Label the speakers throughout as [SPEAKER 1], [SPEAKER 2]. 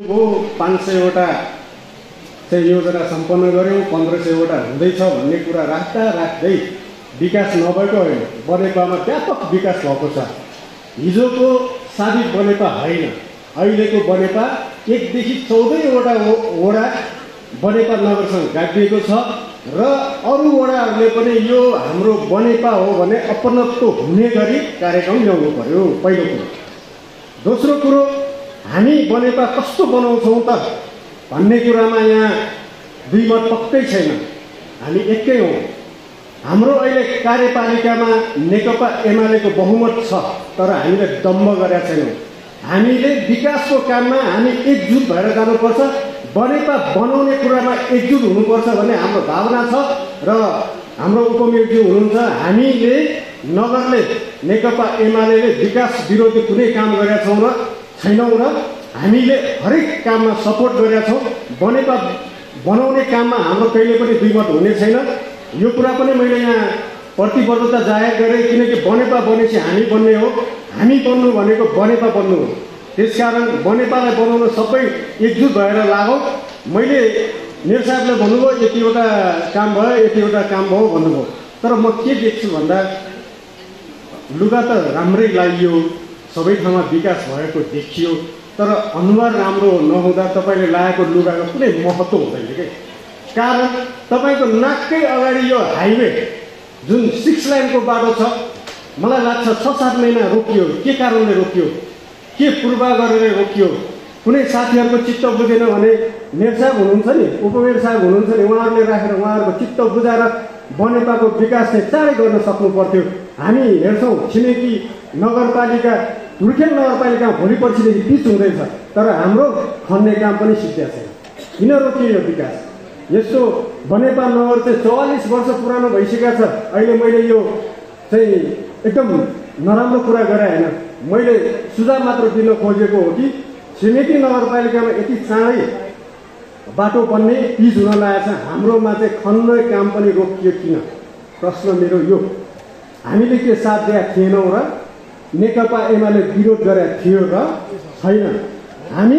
[SPEAKER 1] वो 500वटा चाहिँ योजना सम्पन्न गर्यौं, 1500वटा हुँदैछ भन्ने कुरा राख्दा राख्दै विकास नभएको होइन, बनेपामा व्यापक विकास भएको छ। हिजोको साबिक बनेपा होइन, अहिलेको बनेपा 1 देखि 14वटा वडा बनेपा नगरसँग गाडिएको छ र अरू वडाहरूले पनि यो हाम्रो बनेपा हो भने अपनत्व हुने गरी कार्यक्रम ल्याउनु पर्यो, पहिलो कुरो। दोस्रो कुरो, हामी बनेपा कस्तो बनाउँछौँ त भन्ने कुरामा यहाँ दुई मत पक्कै छैन। हामी एकै हौँ। हाम्रो अहिले कार्यपालिकामा नेकपा एमालेको बहुमत छ, तर हामीले दम्ब गरेका छैनौँ। हामीले विकासको काममा हामी एकजुट भएर जानुपर्छ, बनेपा बनाउने कुरामा एकजुट हुनुपर्छ भन्ने हाम्रो भावना छ र हाम्रो उपमेयरज्यू हुनुहुन्छ। हामीले नगरले नेकपा एमालेले विकास विरोधी कुनै काम गरेका छौँ र छैनौँ र हामीले हरेक काममा सपोर्ट गरेका छौँ। बनेपा बनाउने काममा हाम्रो कहिले पनि दुई मत हुने छैन। यो कुरा पनि मैले यहाँ प्रतिबद्धता जाहेर गरेँ, किनकि बनेपा बनेपछि हामी बन्ने हो। हामी बन्नु भनेको बनेपा बन्नु हो। त्यसकारण बनेपालाई बनाउन सबै एकजुट भएर लागौँ। मैले मेरो साहबले भन्नुभयो यतिवटा काम भयो, यतिवटा काम भयो भन्नुभयो, तर म के देख्छु भन्दा लुगा त राम्रै लागियो, सबै ठाउँमा विकास भएको देखियो, तर अनुहार राम्रो नहुँदा तपाईँले लगाएको लुगाको कुनै महत्त्व हुँदैन के। कारण तपाईँको नाककै अगाडि यो हाइवे जुन 6 लाइनको बाटो छ, मलाई लाग्छ 6-7 महिना रोकियो। के कारणले रोकियो, के पूर्वा गरेर रोकियो? कुनै साथीहरूको चित्त बुझेन भने मेयर साहब हुनुहुन्छ नि, उपमेयर साहब हुनुहुन्छ नि, उहाँहरूले राखेर उहाँहरूको चित्त बुझाएर बनेपाको विकास चाहिँ चाँडै गर्न सक्नु पर्थ्यो। हामी हेर्छौँ छिमेकी नगरपालिका धुर्खेल नगरपालिकामा भोलि पर्सिदेखि पिच हुँदैछ, तर हाम्रो खन्ने काम पनि सिद्धिया छैन। किन रोकियो यो विकास? यस्तो बनेपा नगर चाहिँ 44 वर्ष पुरानो भइसकेको छ। अहिले मैले यो चाहिँ एकदम नराम्रो कुरा गरे होइन, मैले सुझाव मात्र दिन खोजेको हो कि छिमेकी नगरपालिकामा यति चाँडै बाटो बन्ने पिच हुन लागेको छ, हाम्रोमा चाहिँ खन्ने काम पनि रोकियो किन? प्रश्न मेरो यो। हामीले के साथ दिएका थिएनौँ र नेकपा एमाले विरोध गरेका थियो र छैन? हामी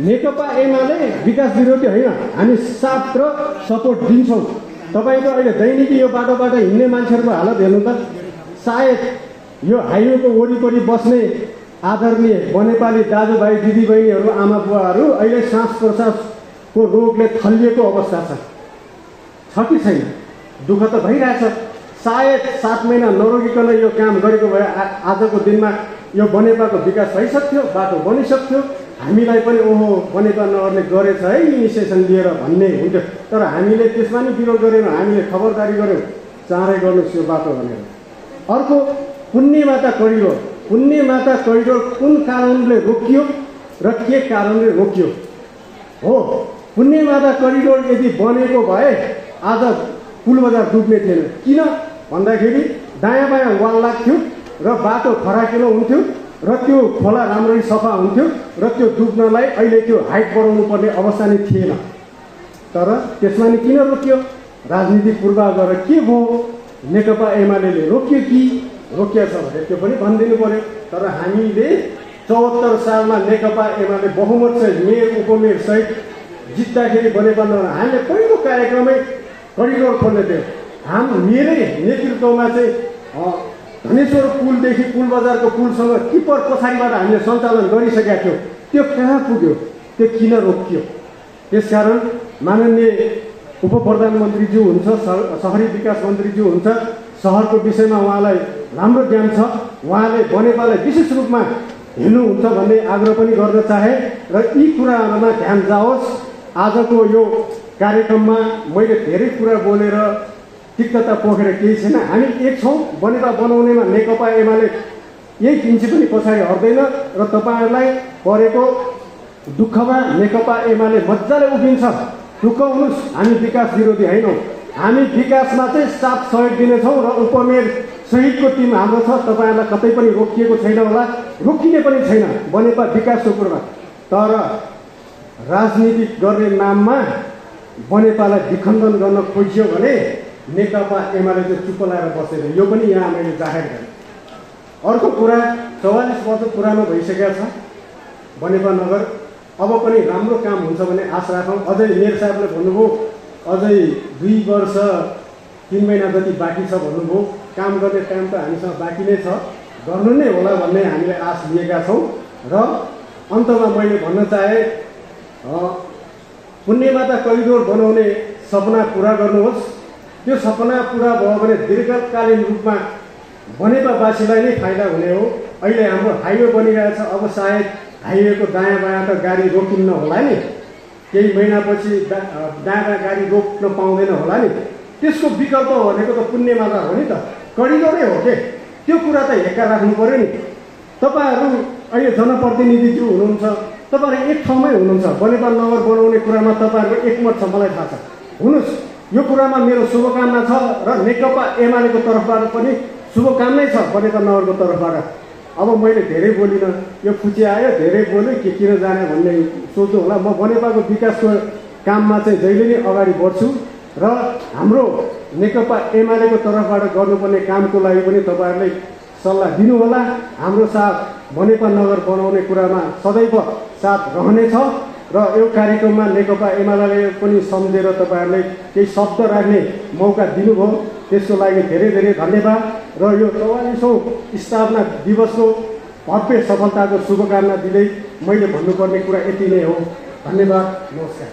[SPEAKER 1] नेकपा एमाले विकास विरोधी होइन, हामी साथ र सपोर्ट दिन्छौँ। तपाईँको अहिले दैनिकी यो बाटोबाट हिँड्ने मान्छेहरूको हालत हेर्नु त, सायद यो हाइवेको वरिपरि बस्ने आदरणीय बनेपाली दाजुभाइ दिदीबहिनीहरू आमा बुवाहरू अहिले सास प्रश्वासको रोगले थलिएको अवस्था छ कि छैन? दुःख त भइरहेछ। सायद 7 महिना नरोकिकन यो काम गरेको भए आजको दिनमा यो बनेपाको विकास भइसक्थ्यो, बाटो बनिसक्थ्यो, हामीलाई पनि ओहो बनेपा नगरले गरेछ है इनिसिएसन लिएर भन्ने हुन्थ्यो। तर हामीले त्यसमा नि विरोध गरेनौँ, हामीले खबरदारी गऱ्यौँ चाँडै गर्नुहोस् यो बाटो भनेर। अर्को पुण्यमाता करिडोर। पुण्यमाता करिडोर कुन कारणले रोकियो र के कारणले रोकियो? हो, पुण्यमाता करिडोर यदि बनेको भए आज पुल बजार डुब्ने थिएन। किन भन्दाखेरि दायाँ बायाँ वाल लाग्थ्यो र बाटो फराकिलो हुन्थ्यो र त्यो खोला राम्ररी सफा हुन्थ्यो र त्यो डुब्नलाई अहिले त्यो हाइट बढाउनु पर्ने अवस्था नै थिएन। तर त्यसमा नि किन रोकियो? राजनीतिक पूर्वाग्रह गरेर के भयो? नेकपा एमाले रोकियो कि रोकिया छ भने त्यो पनि भनिदिनु पर्यो। तर हामीले 74 सालमा नेकपा एमाले बहुमत सहित मेयर उपमेयर सहित जित्दाखेरि बनेपा नगर हामीले पहिलो कार्यक्रमै करिडोर खोल्ने थियो। मेरै नेतृत्वमा चाहिँ धनेश्वर पुलदेखि पुल बजारको पुलसँग टिप्पर पछाडिबाट हामीले सञ्चालन गरिसकेका थियौँ। त्यो कहाँ पुग्यो? त्यो किन रोकियो? त्यसकारण माननीय उप प्रधानमन्त्रीज्यू हुन्छ, सहरी विकास मन्त्रीज्यू हुन्छ, सहरको विषयमा उहाँलाई राम्रो ज्ञान छ, उहाँले बनेपालाई विशेष रूपमा हेर्नुहुन्छ भन्ने आग्रह पनि गर्न चाहे र यी कुराहरूमा ध्यान जाओस्। आजको यो कार्यक्रममा मैले धेरै कुरा बोलेर तिक्तता पोखेर केही छैन। हामी एक छौँ। बनेपा बनाउनेमा नेकपा एमाले 1 इन्च पनि पछाडि हट्दैन र तपाईँहरूलाई परेको दुःखमा नेकपा एमाले मजाले उभिन्छ। ढुक्क हुनुहोस्, हामी विकास विरोधी होइनौँ। हामी विकासमा चाहिँ साथ सहयोग दिनेछौँ र उपमेयर सहितको टिम हाम्रो छ। तपाईँहरूलाई कतै पनि रोकिएको छैन होला, रोकिने पनि छैन बनेपा विकासको कुरामा। तर राजनीति गर्ने नाममा बनेपालाई विखण्डन गर्न खोजियो भने नेकपा एमाले चाहिँ चुप लाएर बसेर, यो पनि यहाँ मैले जाहेर गरेँ। अर्को कुरा, 44 वर्ष पुरानो भइसकेको छ बनेपा नगर। अब पनि राम्रो काम हुन्छ भन्ने आशा राखौँ। अझै मेयर साहबले भन्नुभयो अझै 2 वर्ष 3 महिना जति बाँकी छ भन्नुभयो। काम गर्ने टाइम त हामीसँग बाँकी नै छ, गर्नु नै होला भन्ने हामीले आश लिएका छौँ। र अन्तमा मैले भन्न चाहे पुण्यमाता करिडोर बनाउने सपना पुरा गर्नुहोस्। त्यो सपना पुरा भयो भने दीर्घकालीन रूपमा बनेपावासीलाई नै फाइदा हुने हो। अहिले हाम्रो हाइवे बनिरहेछ, अब सायद हाइवेको दायाँ बायाँ त गाडी रोकिन्न होला नि, केही महिनापछि दायाँ बायाँ गाडी रोक्न पाउँदैन होला नि। त्यसको विकल्प भनेको त पुण्यमाता हो नि त, करिडोरै हो के। त्यो कुरा त हेक्का राख्नु पर्यो नि। तपाईँहरू अहिले जनप्रतिनिधिज्यू हुनुहुन्छ, तपाईँहरू एक ठाउँमै हुनुहुन्छ। बनेपाल नगर बनाउने कुरामा तपाईँहरूको एकमत छ, मलाई थाहा छ। हुनुहोस्, यो कुरामा मेरो शुभकामना छ र नेकपा एमालेको तर्फबाट पनि शुभकामनै छ बनेपाल नगरको तर्फबाट। अब मैले धेरै बोलिनँ, यो खुची आयो, धेरै बोल्यो, के किन जाने भन्ने सोच्नु होला। म बनेपालको विकासको काममा चाहिँ जहिले नै अगाडि बढ्छु र हाम्रो नेकपा एमालेको तर्फबाट गर्नुपर्ने कामको लागि पनि तपाईँहरूले सल्लाह दिनुहोला। हाम्रो साथ बनेपाल नगर बनाउने कुरामा सदैव साथ रहनेछ र यो कार्यक्रममा नेकपा एमाले पनि सम्झेर तपाईँहरूले केही शब्द राख्ने मौका दिनुभयो, त्यसको लागि धेरै धेरै धन्यवाद। र यो 44औं स्थापना दिवसको भव्य सफलताको शुभकामना दिँदै मैले भन्नुपर्ने कुरा यति नै हो। धन्यवाद, नमस्कार।